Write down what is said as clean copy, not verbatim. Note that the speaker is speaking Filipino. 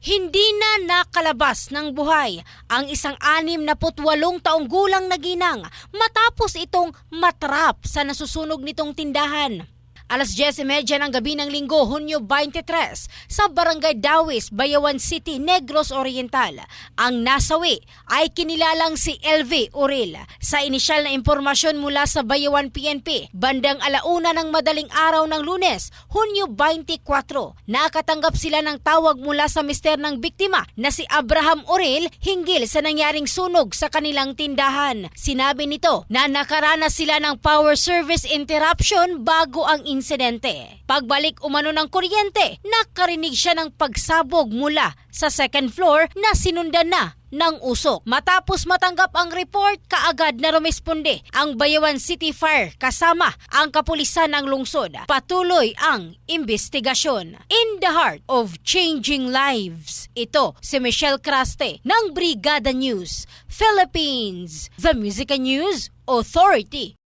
Hindi na nakalabas ng buhay ang isang 68 taong gulang na ginang matapos itong matrap sa nasusunog nitong tindahan. Alas 10:30 ng gabi ng Linggo, Hunyo 23, sa Barangay Dawis, Bayawan City, Negros Oriental. Ang nasawi ay kinilalang si LV Uril. Sa inisyal na impormasyon mula sa Bayawan PNP, bandang 1:00 ng madaling araw ng Lunes, Hunyo 24, nakatanggap sila ng tawag mula sa mister ng biktima na si Abraham Uril hinggil sa nangyaring sunog sa kanilang tindahan. Sinabi nito na nakaranas sila ng power service interruption bago ang insidente. Pagbalik umano ng kuryente, nakarinig siya ng pagsabog mula sa second floor na sinundan na ng usok. Matapos matanggap ang report, kaagad na rumisponde ang Bayawan City Fire kasama ang kapulisan ng lungsod. Patuloy ang investigasyon. In the heart of changing lives, ito si Michelle Craste ng Brigada News Philippines, the Music and News Authority.